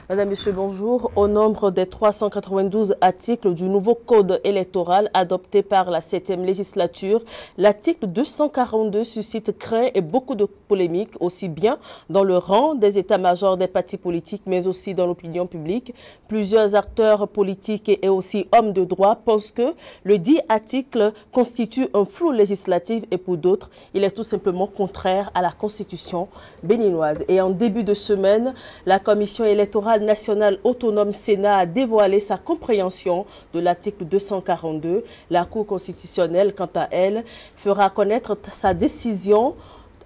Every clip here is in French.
Madame, Monsieur, bonjour. Au nombre des 392 articles du nouveau code électoral adopté par la 7e législature, l'article 242 suscite crainte et beaucoup de polémiques, aussi bien dans le rang des états-majors des partis politiques, mais aussi dans l'opinion publique. Plusieurs acteurs politiques et aussi hommes de droit pensent que le dit article constitue un flou législatif et pour d'autres, il est tout simplement contraire à la Constitution béninoise. Et en début de semaine, la Commission électorale nationale autonome Sénat a dévoilé sa compréhension de l'article 242. La Cour constitutionnelle, quant à elle, fera connaître sa décision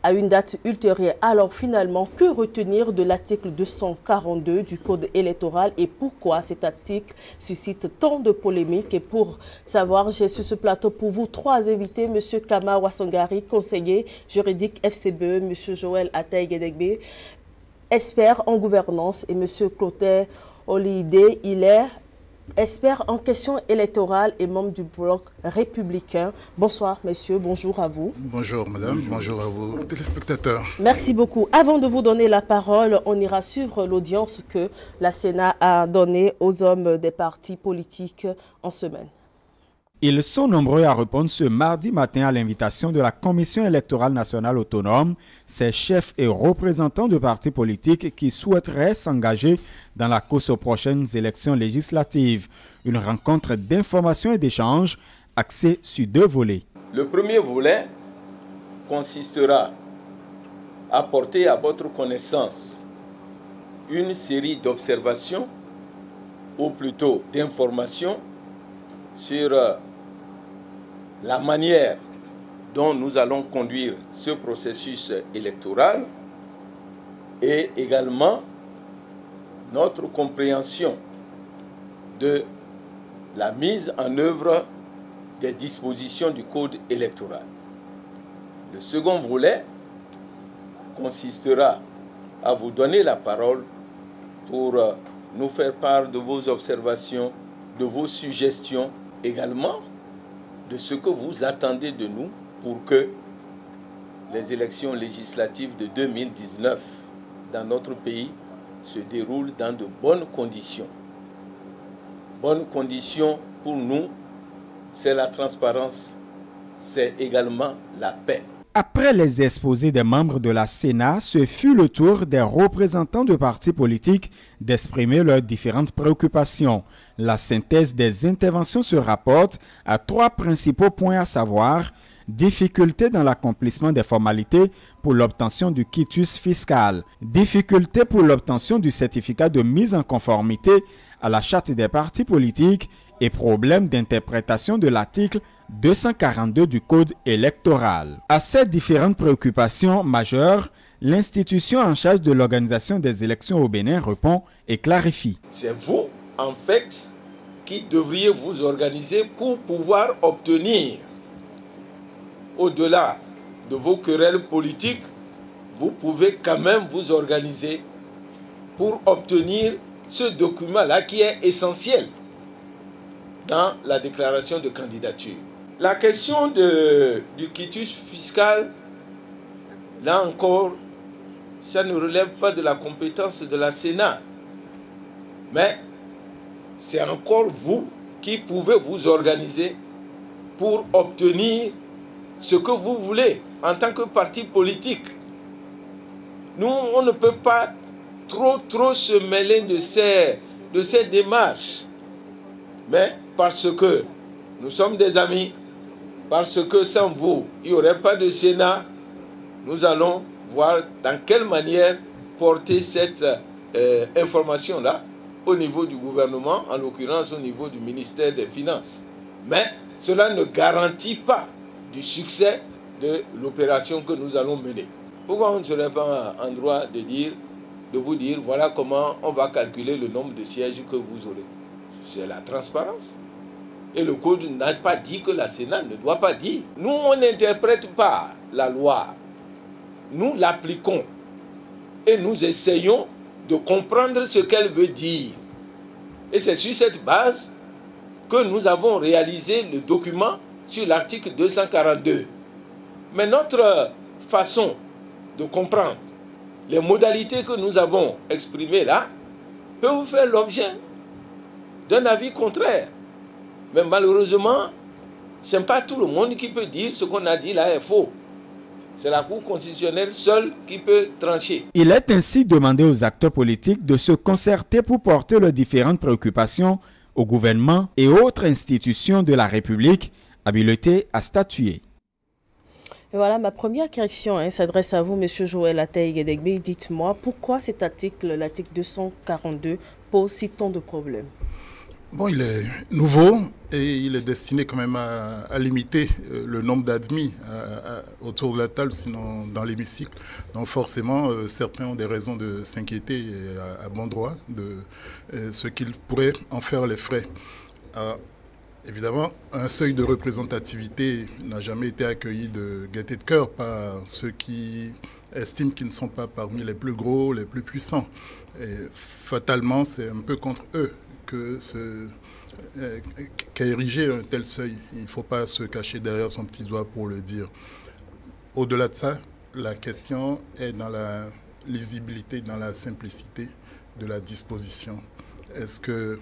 à une date ultérieure. Alors finalement, que retenir de l'article 242 du Code électoral et pourquoi cet article suscite tant de polémiques? Et pour savoir, j'ai sur ce plateau pour vous trois invités, M. Kama Wassangari, conseiller juridique FCBE, M. Joël Ataï-Gedegbe, expert en gouvernance, et M. Clotaire Olide, il est expert en questions électorales et membre du bloc républicain. Bonsoir, messieurs. Bonjour à vous. Bonjour, madame. Bonjour à vous, téléspectateurs. Merci beaucoup. Avant de vous donner la parole, on ira suivre l'audience que la Sénat a donnée aux hommes des partis politiques en semaine. Ils sont nombreux à répondre ce mardi matin à l'invitation de la Commission électorale nationale autonome, ces chefs et représentants de partis politiques qui souhaiteraient s'engager dans la course aux prochaines élections législatives. Une rencontre d'information et d'échange axée sur deux volets. Le premier volet consistera à porter à votre connaissance une série d'observations, ou plutôt d'informations, sur la manière dont nous allons conduire ce processus électoral et également notre compréhension de la mise en œuvre des dispositions du Code électoral. Le second volet consistera à vous donner la parole pour nous faire part de vos observations, de vos suggestions, également de ce que vous attendez de nous pour que les élections législatives de 2019 dans notre pays se déroulent dans de bonnes conditions. Bonnes conditions pour nous, c'est la transparence, c'est également la paix. Après les exposés des membres de la Sénat, ce fut le tour des représentants de partis politiques d'exprimer leurs différentes préoccupations. La synthèse des interventions se rapporte à trois principaux points, à savoir difficultés dans l'accomplissement des formalités pour l'obtention du quitus fiscal, difficultés pour l'obtention du certificat de mise en conformité à la charte des partis politiques et problème d'interprétation de l'article 242 du Code électoral. À ces différentes préoccupations majeures, l'institution en charge de l'organisation des élections au Bénin répond et clarifie. C'est vous, en fait, qui devriez vous organiser pour pouvoir obtenir, au-delà de vos querelles politiques, vous pouvez quand même vous organiser pour obtenir ce document-là qui est essentiel dans la déclaration de candidature. La question du quitus fiscal, là encore, ça ne relève pas de la compétence de la Sénat. Mais c'est encore vous qui pouvez vous organiser pour obtenir ce que vous voulez en tant que parti politique. Nous, on ne peut pas trop se mêler de ces démarches. Mais parce que nous sommes des amis, parce que sans vous, il n'y aurait pas de Sénat, nous allons voir dans quelle manière porter cette information-là au niveau du gouvernement, en l'occurrence au niveau du ministère des Finances. Mais cela ne garantit pas du succès de l'opération que nous allons mener. Pourquoi on ne serait pas en droit de vous dire, voilà comment on va calculer le nombre de sièges que vous aurez? C'est la transparence. Et le Code n'a pas dit que la Sénat ne doit pas dire. Nous, on n'interprète pas la loi. Nous l'appliquons. Et nous essayons de comprendre ce qu'elle veut dire. Et c'est sur cette base que nous avons réalisé le document sur l'article 242. Mais notre façon de comprendre les modalités que nous avons exprimées là peut vous faire l'objet d'un avis contraire. Mais malheureusement, ce n'est pas tout le monde qui peut dire ce qu'on a dit là est faux. C'est la Cour constitutionnelle seule qui peut trancher. Il est ainsi demandé aux acteurs politiques de se concerter pour porter leurs différentes préoccupations au gouvernement et autres institutions de la République habilitées à statuer. Et voilà, ma première question s'adresse à vous, M. Joël Ataï-Guédégbé. Dites-moi, pourquoi cet article, l'article 242, pose si tant de problèmes? Bon, il est nouveau et il est destiné quand même à limiter le nombre d'admis autour de la table, sinon dans l'hémicycle. Donc forcément, certains ont des raisons de s'inquiéter à bon droit de ce qu'ils pourraient en faire les frais. Évidemment, un seuil de représentativité n'a jamais été accueilli de gaieté de cœur par ceux qui estiment qu'ils ne sont pas parmi les plus gros, les plus puissants. Et fatalement, c'est un peu contre eux qu'a érigé un tel seuil. Il ne faut pas se cacher derrière son petit doigt pour le dire. Au-delà de ça, la question est dans la lisibilité, dans la simplicité de la disposition. Est-ce que,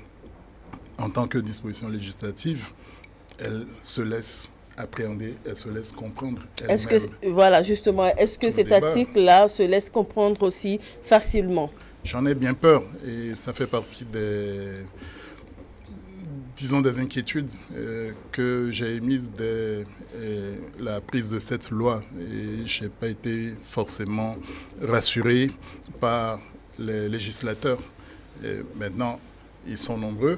en tant que disposition législative, elle se laisse appréhender, elle se laisse comprendre elle-même? Est-ce que, voilà, justement, est-ce que cet article-là se laisse comprendre aussi facilement? J'en ai bien peur et ça fait partie des inquiétudes que j'ai émises dès la prise de cette loi. Et je n'ai pas été forcément rassuré par les législateurs. Et maintenant, ils sont nombreux.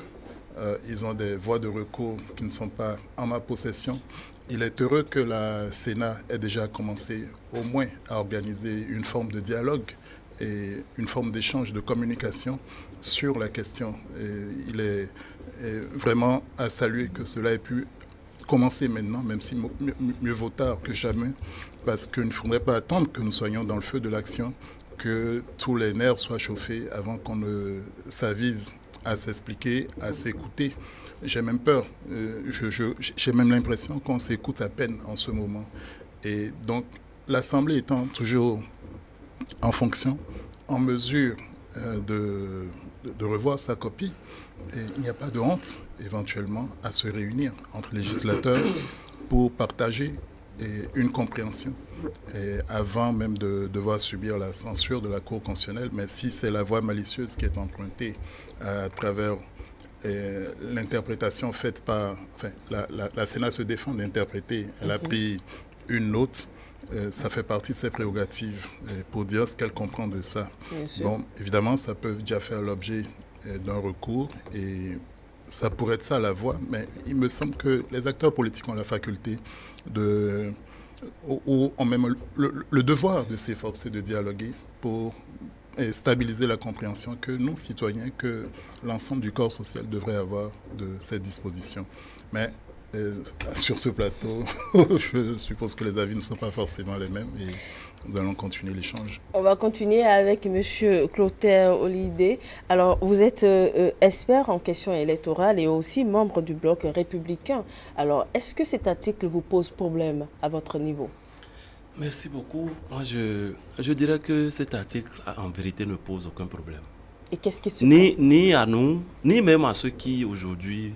Ils ont des voies de recours qui ne sont pas en ma possession. Il est heureux que la Sénat ait déjà commencé au moins à organiser une forme de dialogue et une forme d'échange, de communication sur la question. Et il est vraiment à saluer que cela ait pu commencer maintenant, même si mieux vaut tard que jamais, parce qu'il ne faudrait pas attendre que nous soyons dans le feu de l'action, que tous les nerfs soient chauffés avant qu'on ne s'avise à s'expliquer, à s'écouter. J'ai même peur, j'ai même l'impression qu'on s'écoute à peine en ce moment. Et donc, l'Assemblée étant toujours en fonction, en mesure de revoir sa copie, et il n'y a pas de honte éventuellement à se réunir entre législateurs pour partager une compréhension avant même de devoir subir la censure de la Cour constitutionnelle. Mais si c'est la voie malicieuse qui est empruntée à travers l'interprétation faite par... Enfin, la Sénat se défend d'interpréter, elle a pris une note. Ça fait partie de ses prérogatives pour dire ce qu'elle comprend de ça. Bon, évidemment, ça peut déjà faire l'objet d'un recours et ça pourrait être ça la voie, mais il me semble que les acteurs politiques ont la faculté ou ont même le devoir de s'efforcer de dialoguer pour stabiliser la compréhension que nous, citoyens, que l'ensemble du corps social devrait avoir de ces dispositions. Mais sur ce plateau, je suppose que les avis ne sont pas forcément les mêmes et nous allons continuer l'échange. On va continuer avec M. Clotaire Olidé. Alors, vous êtes expert en questions électorales et aussi membre du bloc républicain. Alors, est-ce que cet article vous pose problème à votre niveau? Merci beaucoup. Moi, je dirais que cet article, en vérité, ne pose aucun problème. Et qu'est-ce qui se passe? Ni à nous, ni même à ceux qui, aujourd'hui,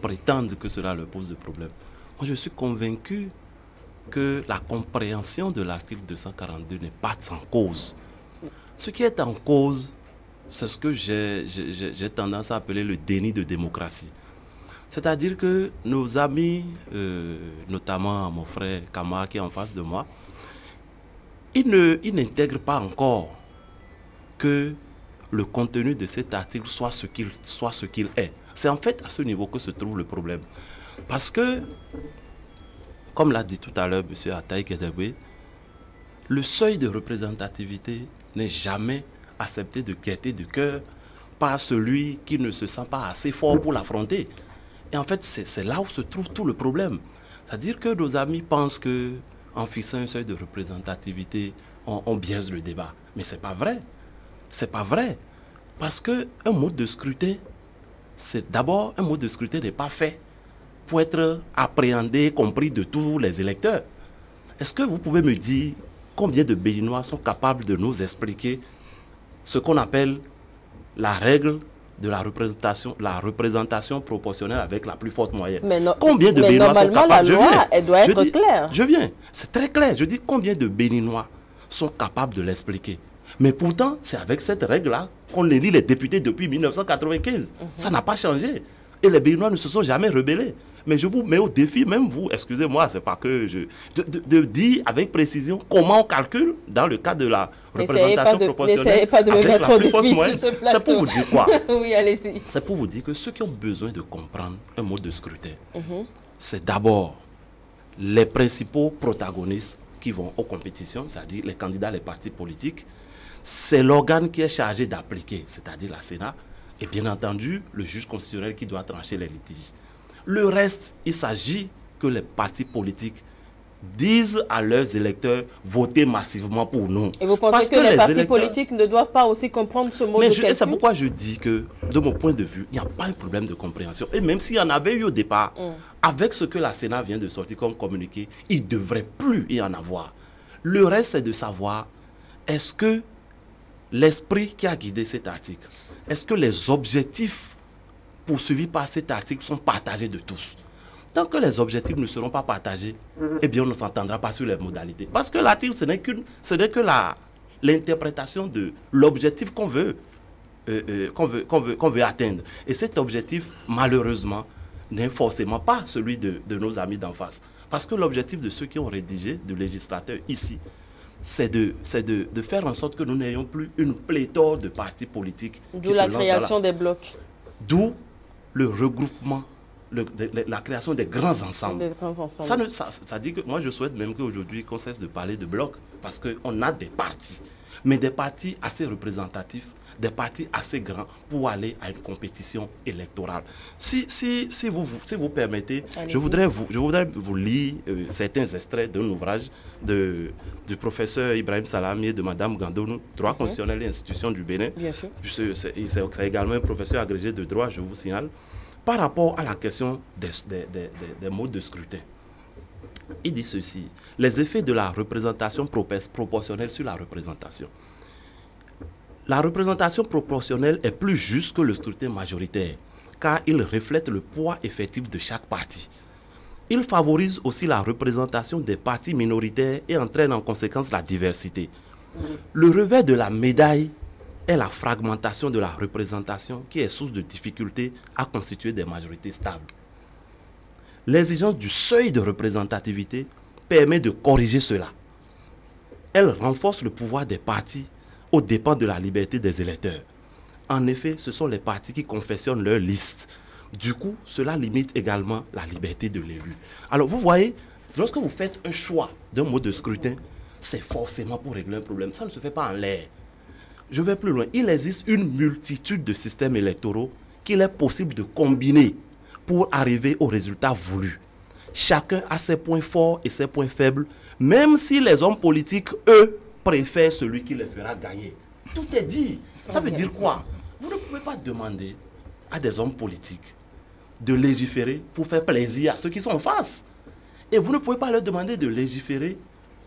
prétendent que cela leur pose de problème. Moi, je suis convaincu que la compréhension de l'article 242 n'est pas en cause. Ce qui est en cause, c'est ce que j'ai tendance à appeler le déni de démocratie. C'est-à-dire que nos amis, notamment mon frère Kama qui est en face de moi, ils n'intègrent pas encore que le contenu de cet article soit ce qu'il est. C'est en fait à ce niveau que se trouve le problème. Parce que, comme l'a dit tout à l'heure M. Ataï-Guédégbé, le seuil de représentativité n'est jamais accepté de gaieté de cœur par celui qui ne se sent pas assez fort pour l'affronter. Et en fait, c'est là où se trouve tout le problème. C'est-à-dire que nos amis pensent qu'en fixant un seuil de représentativité, on biaise le débat. Mais ce n'est pas vrai. Ce n'est pas vrai. Parce qu'un mode de scrutin, c'est d'abord, un mode de scrutin n'est pas fait pour être appréhendé, compris de tous les électeurs. Est-ce que vous pouvez me dire combien de Béninois sont capables de nous expliquer ce qu'on appelle la règle de la représentation proportionnelle avec la plus forte moyenne. Mais, combien de Béninois sont capables? La loi, elle doit être claire. Je viens, c'est très clair. Je dis combien de Béninois sont capables de l'expliquer. Mais pourtant, c'est avec cette règle-là qu'on élit les députés depuis 1995. Ça n'a pas changé. Et les Béninois ne se sont jamais rebellés. Mais je vous mets au défi, même vous, excusez-moi, c'est pas que de dire avec précision comment on calcule dans le cas de la représentation proportionnelle. N'essayez pas de me mettre au défi sur ce plateau. C'est pour vous dire quoi? Oui, allez-y. C'est pour vous dire que ceux qui ont besoin de comprendre un mode de scrutin, c'est d'abord les principaux protagonistes qui vont aux compétitions, c'est-à-dire les candidats, les partis politiques. C'est l'organe qui est chargé d'appliquer, c'est-à-dire la Sénat, et bien entendu, le juge constitutionnel qui doit trancher les litiges. Le reste, il s'agit que les partis politiques disent à leurs électeurs, votez massivement pour nous. Et vous pensez que les partis politiques ne doivent pas aussi comprendre ce mode de calcul? C'est pourquoi je dis que, de mon point de vue, il n'y a pas un problème de compréhension. Et même s'il y en avait eu au départ, avec ce que la Sénat vient de sortir comme communiqué, il ne devrait plus y en avoir. Le reste, c'est de savoir, est-ce que l'esprit qui a guidé cet article, est-ce que les objectifs poursuivis par cet article sont partagés de tous? Tant que les objectifs ne seront pas partagés, eh bien on ne s'entendra pas sur les modalités. Parce que l'article, ce n'est que l'interprétation de l'objectif qu'on veut atteindre. Et cet objectif, malheureusement, n'est forcément pas celui de nos amis d'en face. Parce que l'objectif de ceux qui ont rédigé, du législateur ici, c'est de faire en sorte que nous n'ayons plus une pléthore de partis politiques. D'où la création des blocs. D'où le regroupement, la création des grands ensembles. Ça dit que moi je souhaite même qu'aujourd'hui qu'on cesse de parler de blocs, parce qu'on a des partis, mais des partis assez représentatifs, des partis assez grands pour aller à une compétition électorale. Si vous permettez, je voudrais vous lire certains extraits d'un ouvrage du professeur Ibrahim Salami et de Madame Gandonou, droit constitutionnel et institutions du Bénin. Bien sûr. C'est également un professeur agrégé de droit, je vous signale, par rapport à la question des modes de scrutin. Il dit ceci: les effets de la représentation proportionnelle sur la représentation. La représentation proportionnelle est plus juste que le scrutin majoritaire, car il reflète le poids effectif de chaque parti. Il favorise aussi la représentation des partis minoritaires et entraîne en conséquence la diversité. Le revers de la médaille est la fragmentation de la représentation qui est source de difficultés à constituer des majorités stables. L'exigence du seuil de représentativité permet de corriger cela. Elle renforce le pouvoir des partis aux dépens de la liberté des électeurs. En effet, ce sont les partis qui confectionnent leurs listes. Du coup, cela limite également la liberté de l'élu. Alors, vous voyez, lorsque vous faites un choix d'un mode de scrutin, c'est forcément pour régler un problème. Ça ne se fait pas en l'air. Je vais plus loin. Il existe une multitude de systèmes électoraux qu'il est possible de combiner pour arriver au résultat voulu. Chacun a ses points forts et ses points faibles, même si les hommes politiques, eux, préfèrent celui qui les fera gagner. Tout est dit. Ça veut dire quoi? Vous ne pouvez pas demander à des hommes politiques de légiférer pour faire plaisir à ceux qui sont en face. Et vous ne pouvez pas leur demander de légiférer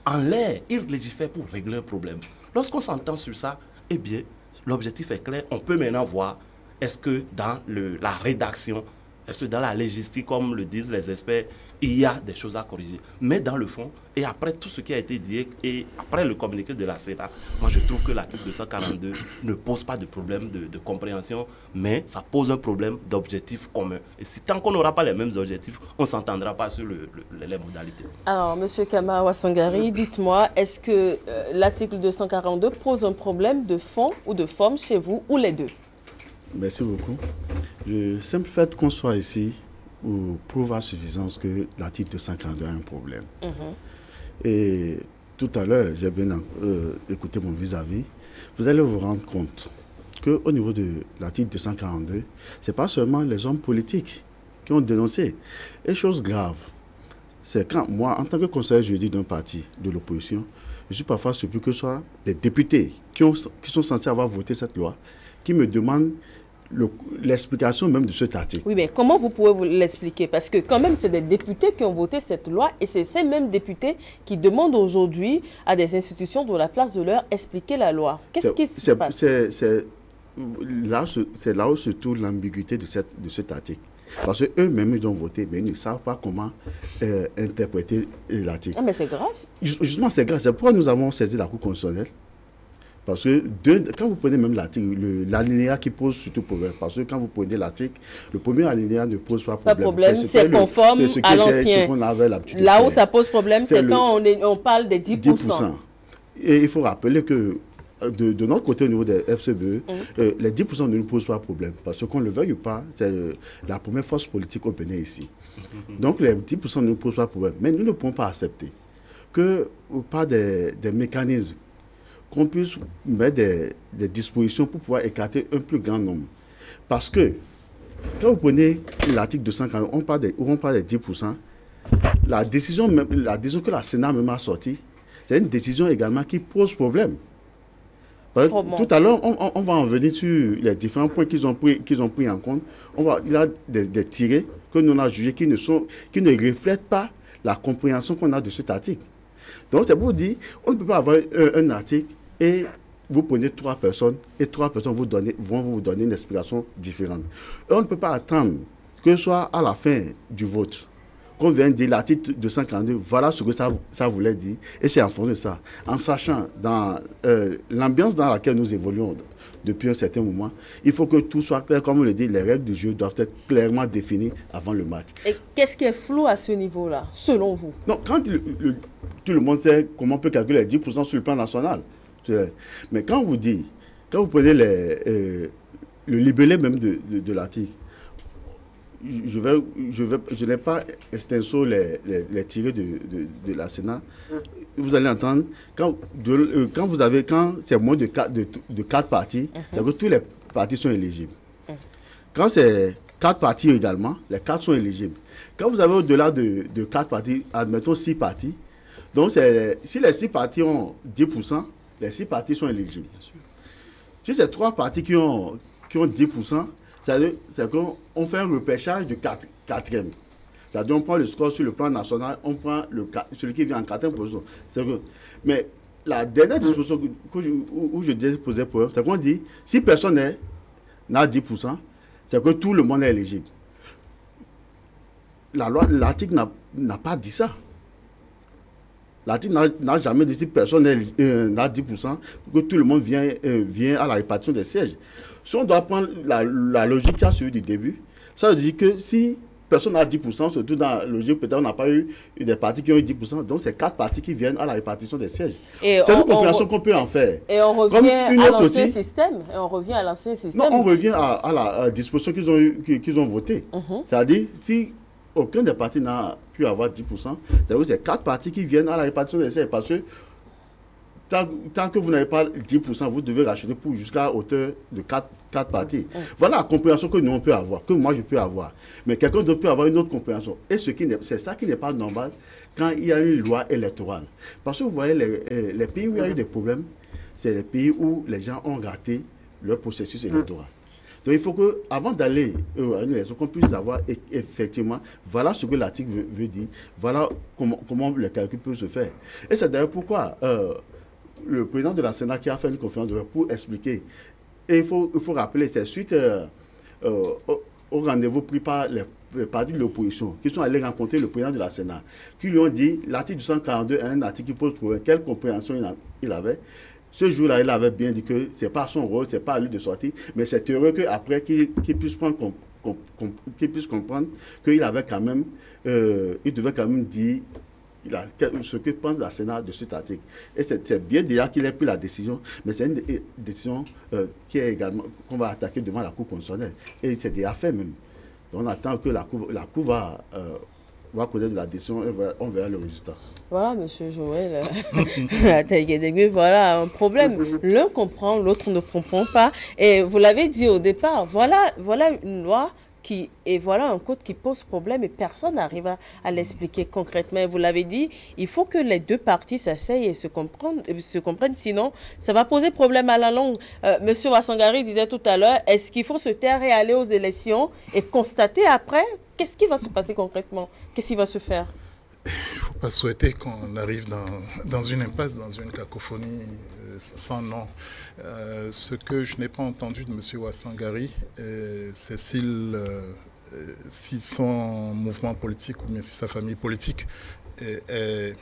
en l'air. Ils légifèrent pour régler un problème. Lorsqu'on s'entend sur ça, eh bien, l'objectif est clair. On peut maintenant voir, est-ce que dans la rédaction, est-ce que dans la légistique, comme le disent les experts, il y a des choses à corriger. Mais dans le fond, et après tout ce qui a été dit, et après le communiqué de la Sénat, moi je trouve que l'article 242 ne pose pas de problème de compréhension, mais ça pose un problème d'objectif commun. Et si tant qu'on n'aura pas les mêmes objectifs, on ne s'entendra pas sur les modalités. Alors, M. Kamara Sangari, dites-moi, est-ce que l'article 242 pose un problème de fond ou de forme chez vous, ou les deux? Merci beaucoup. Le simple fait qu'on soit ici prouve à suffisance que l'article 242 a un problème. Et tout à l'heure, j'ai bien écouté mon vis-à-vis. Vous allez vous rendre compte qu'au niveau de l'article 242, ce n'est pas seulement les hommes politiques qui ont dénoncé. Et chose grave, c'est quand moi, en tant que conseiller juridique d'un parti de l'opposition, je suis parfois surpris que ce soit des députés qui sont censés avoir voté cette loi, qui me demandent l'explication même de cet article. Oui, mais comment vous pouvez vous l'expliquer? Parce que quand même, c'est des députés qui ont voté cette loi et c'est ces mêmes députés qui demandent aujourd'hui à des institutions de la place de leur expliquer la loi. Qu'est-ce qui se passe? c'est là où se trouve l'ambiguïté de cet article. Parce qu'eux-mêmes, ils ont voté, mais ils ne savent pas comment interpréter l'article. Ah, mais c'est grave. Justement, c'est grave. C'est pourquoi nous avons saisi la Cour constitutionnelle. Parce que quand vous prenez même l'article, l'alinéa qui pose surtout problème, parce que quand vous prenez l'article, le premier alinéa ne pose pas problème. Pas problème, c'est conforme à l'ancien. Là où ça pose problème, c'est quand on parle des 10%. Et il faut rappeler que de notre côté, au niveau des FCBE, les 10% ne nous posent pas problème. Parce qu'on ne le veuille pas, c'est la première force politique au Bénin ici. Donc les 10% ne nous posent pas problème. Mais nous ne pouvons pas accepter que par des mécanismes, qu'on puisse mettre des dispositions pour pouvoir écarter un plus grand nombre. Parce que quand vous prenez l'article 240, on parle des 10%, la décision que la Sénat même a sortie, c'est une décision également qui pose problème. Tout à l'heure, on va en venir sur les différents points qu'ils ont pris en compte. Il y a des tirés que nous avons jugés qui ne reflètent pas la compréhension qu'on a de cet article. Donc, c'est pour dire, on ne peut pas avoir un article et vous prenez 3 personnes et 3 personnes vont vous donner une explication différente. Et on ne peut pas attendre que ce soit à la fin du vote qu'on vienne dire l'article 242, voilà ce que ça voulait dire, et c'est en fonction de ça. En sachant dans l'ambiance dans laquelle nous évoluons depuis un certain moment, il faut que tout soit clair, comme on le dit, les règles du jeu doivent être clairement définies avant le match. Et qu'est-ce qui est flou à ce niveau-là, selon vous? Non, quand tout le monde sait comment on peut calculer les 10% sur le plan national, mais quand vous prenez le libellé même de l'article, je n'ai pas extenso les tirés de la Sénat. Vous allez entendre, quand c'est moins de 4 partis, c'est que tous les partis sont éligibles. Quand c'est 4 partis également, les 4 sont éligibles. Quand vous avez au-delà de 4 partis, admettons 6 partis, donc si les 6 partis ont 10%, les 6 partis sont éligibles. Si c'est 3 partis qui ont 10%, c'est qu'on fait un repêchage de 4e. C'est-à-dire on prend le score sur le plan national, on prend celui qui vient en 4e position. Mais la dernière disposition où je posais problème, c'est qu'on dit, si personne n'a 10%, c'est que tout le monde est éligible. L'article n'a pas dit ça. L'article n'a jamais dit si personne n'a 10%, que tout le monde vient à la répartition des sièges. Si on doit prendre la logique qui a suivi du début, ça veut dire que si personne n'a 10%, surtout dans la logique, peut-être on n'a pas eu des partis qui ont eu 10%, donc c'est 4 partis qui viennent à la répartition des sièges. C'est une compréhension qu'on peut en faire. Et on revient à l'ancien système. Non, on revient à la disposition qu'ils ont votée. C'est-à-dire, si aucun des partis n'a pu avoir 10%, c'est-à-dire que c'est 4 partis qui viennent à la répartition des sièges, parce que tant que vous n'avez pas 10%, vous devez racheter pour jusqu'à hauteur de 4 parties. Voilà la compréhension que nous on peut avoir, que moi je peux avoir. Mais quelqu'un d'autre peut avoir une autre compréhension. Et c'est ça qui n'est pas normal quand il y a une loi électorale. Parce que vous voyez, les pays où il y a eu des problèmes, c'est les pays où les gens ont raté leur processus électoral. Donc il faut qu'avant d'aller à une élection, qu'on puisse savoir effectivement, voilà ce que l'article veut dire, voilà comment le calcul peut se faire. Et c'est d'ailleurs pourquoi le président de la Sénat qui a fait une conférence de presse pour expliquer. Et il faut rappeler, c'est suite au rendez-vous pris par les partis de l'opposition qui sont allés rencontrer le président de la Sénat, qui lui ont dit l'article 242 est un article qui pose problème. Quelle compréhension il avait? Ce jour-là, il avait bien dit que ce n'est pas son rôle, ce n'est pas à lui de sortir, mais c'est heureux qu'après qu'il puisse comprendre qu'il avait quand même, il devait quand même dire ce que pense la Sénat de cet article. Et c'est bien déjà qu'il ait pris la décision, mais c'est une décision qui est également qu'on va attaquer devant la Cour constitutionnelle. Et c'est déjà fait même. Donc on attend que la Cour va connaître la décision et on verra le résultat. Voilà, monsieur Joël. Voilà un problème. L'un comprend, l'autre ne comprend pas. Et vous l'avez dit au départ, voilà une loi et voilà un code qui pose problème et personne n'arrive à l'expliquer concrètement. Et vous l'avez dit, il faut que les deux parties s'asseyent et se comprennent, sinon ça va poser problème à la longue. Monsieur Wassangari disait tout à l'heure, est-ce qu'il faut se taire et aller aux élections et constater après qu'est-ce qui va se passer concrètement? Qu'est-ce qui va se faire? Il ne faut pas souhaiter qu'on arrive dans une impasse, dans une cacophonie sans nom. Ce que je n'ai pas entendu de M. Ouassangari, c'est si son mouvement politique ou bien si sa famille politique est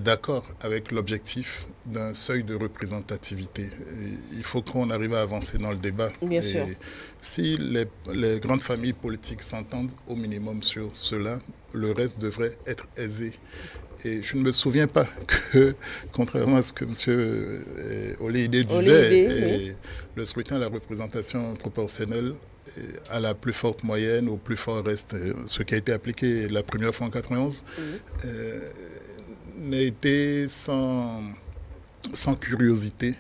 d'accord avec l'objectif d'un seuil de représentativité. Il faut qu'on arrive à avancer dans le débat. Bien sûr. Si les grandes familles politiques s'entendent au minimum sur cela, le reste devrait être aisé. Et je ne me souviens pas que, contrairement à ce que M. Oleyide disait, le scrutin à la représentation proportionnelle à la plus forte moyenne, au plus fort reste, ce qui a été appliqué la première fois en 91, n'a été sans curiosité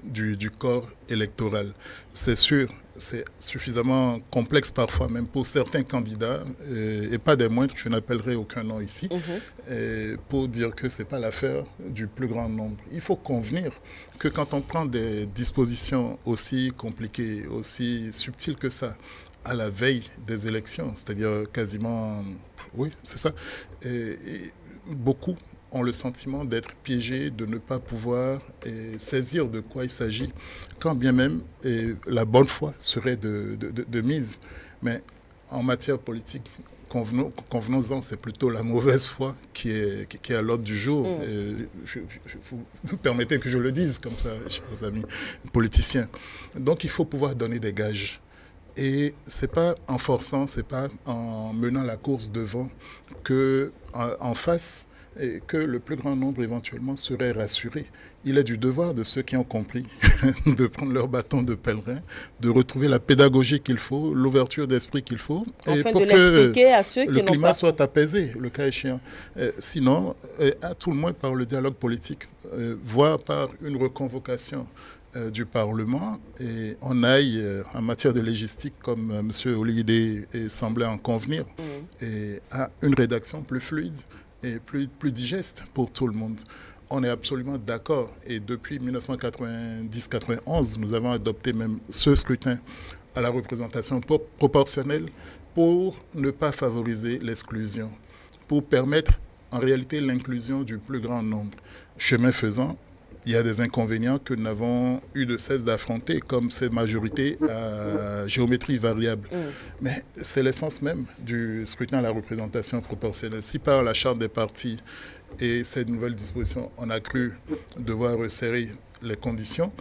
du corps électoral. C'est sûr, c'est suffisamment complexe parfois, même pour certains candidats, et pas des moindres, je n'appellerai aucun nom ici, pour dire que ce n'est pas l'affaire du plus grand nombre. Il faut convenir que quand on prend des dispositions aussi compliquées, aussi subtiles que ça, à la veille des élections, c'est-à-dire quasiment, oui, c'est ça, et beaucoup ont le sentiment d'être piégés, de ne pas pouvoir saisir de quoi il s'agit, quand bien même la bonne foi serait de mise. Mais en matière politique, convenons-en, c'est plutôt la mauvaise foi qui est à l'ordre du jour. Vous me permettez que je le dise comme ça, chers amis politiciens. Donc il faut pouvoir donner des gages. Et ce n'est pas en forçant, ce n'est pas en menant la course devant qu'en face, et que le plus grand nombre éventuellement serait rassuré. Il est du devoir de ceux qui ont compris de prendre leur bâton de pèlerin, de retrouver la pédagogie qu'il faut, l'ouverture d'esprit qu'il faut, et pour que à ceux qui le climat soit apaisé, le cas échéant. Sinon, à tout le moins par le dialogue politique, voire par une reconvocation du Parlement, et on aille en matière de légistique, comme M. Oleyide semblait en convenir, et à une rédaction plus fluide et plus digeste pour tout le monde. On est absolument d'accord. Et depuis 1990-91, nous avons adopté même ce scrutin à la représentation proportionnelle pour ne pas favoriser l'exclusion, pour permettre en réalité l'inclusion du plus grand nombre. Chemin faisant, il y a des inconvénients que nous n'avons eu de cesse d'affronter, comme ces majorités à géométrie variable. Mais c'est l'essence même du scrutin à la représentation proportionnelle. Si par la charte des partis et cette nouvelle disposition, on a cru devoir resserrer les conditions,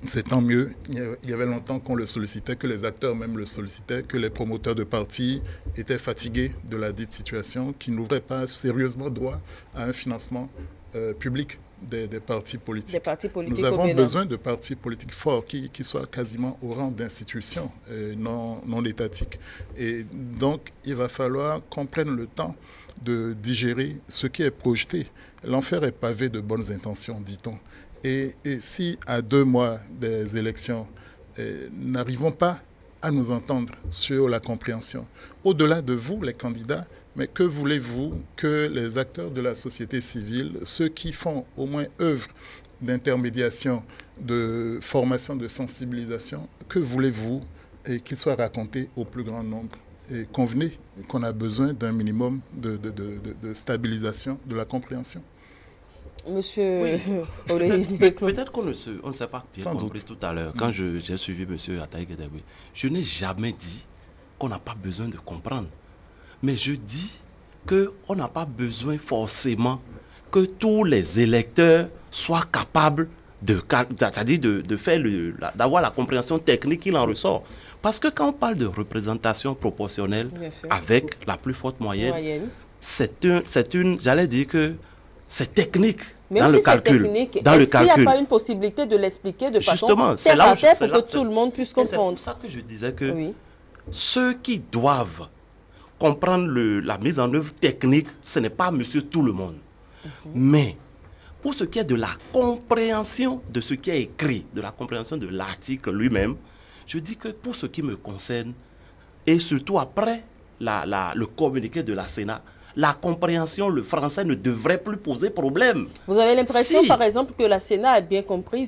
c'est tant mieux. Il y avait longtemps qu'on le sollicitait, que les acteurs même le sollicitaient, que les promoteurs de partis étaient fatigués de la dite situation, qui n'ouvrait pas sérieusement droit à un financement public des partis politiques. Nous avons besoin de partis politiques forts qui soient quasiment au rang d'institutions non étatiques. Et donc, il va falloir qu'on prenne le temps de digérer ce qui est projeté. L'enfer est pavé de bonnes intentions, dit-on. Et si, à 2 mois des élections, n'arrivons pas à nous entendre sur la compréhension, au-delà de vous, les candidats, mais que voulez-vous que les acteurs de la société civile, ceux qui font au moins œuvre d'intermédiation, de formation, de sensibilisation, que voulez-vous qu'ils soient racontés au plus grand nombre? Et convenez qu'on a besoin d'un minimum de stabilisation de la compréhension. Monsieur oui. Peut-être qu'on ne s'est pas bien compris tout à l'heure. Quand j'ai suivi M. Ataï Guédaboué, je n'ai jamais dit qu'on n'a pas besoin de comprendre. Mais je dis qu'on n'a pas besoin forcément que tous les électeurs soient capables d'avoir la compréhension technique qu'il en ressort. Parce que quand on parle de représentation proportionnelle avec la plus forte moyenne, j'allais dire que c'est technique. Mais dans si le calcul. Est-ce qu'il n'y a pas une possibilité de l'expliquer de façon terre à terre pour que tout le monde puisse comprendre? C'est pour ça que je disais que ceux qui doivent comprendre la mise en œuvre technique, ce n'est pas monsieur tout le monde. Mais pour ce qui est de la compréhension de ce qui est écrit, de la compréhension de l'article lui-même, je dis que pour ce qui me concerne, et surtout après le communiqué de la Sénat, la compréhension, le français ne devrait plus poser problème. Vous avez l'impression, par exemple, que la Sénat a bien compris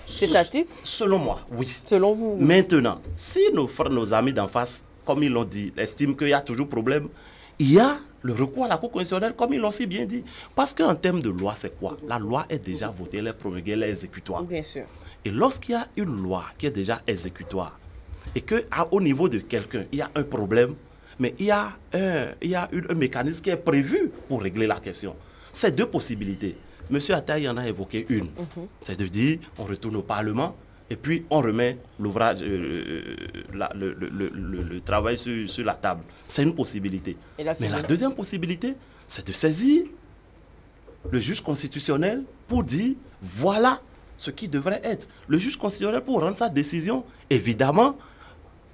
cet article? Selon moi, oui. Selon vous? Maintenant, si nos amis d'en face, comme ils l'ont dit, estiment qu'il y a toujours problème, il y a le recours à la Cour constitutionnelle, comme ils l'ont si bien dit. Parce qu'en termes de loi, c'est quoi? La loi est déjà votée, elle est promulguée, elle est exécutoire. Bien sûr. Et lorsqu'il y a une loi qui est déjà exécutoire, et qu'au niveau de quelqu'un, il y a un problème, mais il y a un mécanisme qui est prévu pour régler la question. C'est deux possibilités. M. Attaï en a évoqué une. C'est de dire, on retourne au Parlement, et puis on remet l'ouvrage, le travail sur la table. C'est une possibilité. Mais la deuxième possibilité, c'est de saisir le juge constitutionnel pour dire, voilà ce qui devrait être. Le juge constitutionnel, pour rendre sa décision, évidemment,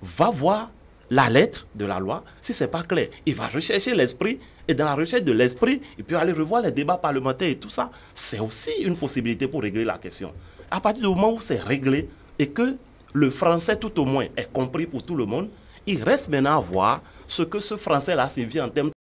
va voir la lettre de la loi. Si ce n'est pas clair, il va rechercher l'esprit, et dans la recherche de l'esprit, il peut aller revoir les débats parlementaires et tout ça. C'est aussi une possibilité pour régler la question. À partir du moment où c'est réglé et que le français tout au moins est compris pour tout le monde, il reste maintenant à voir ce que ce français-là signifie en termes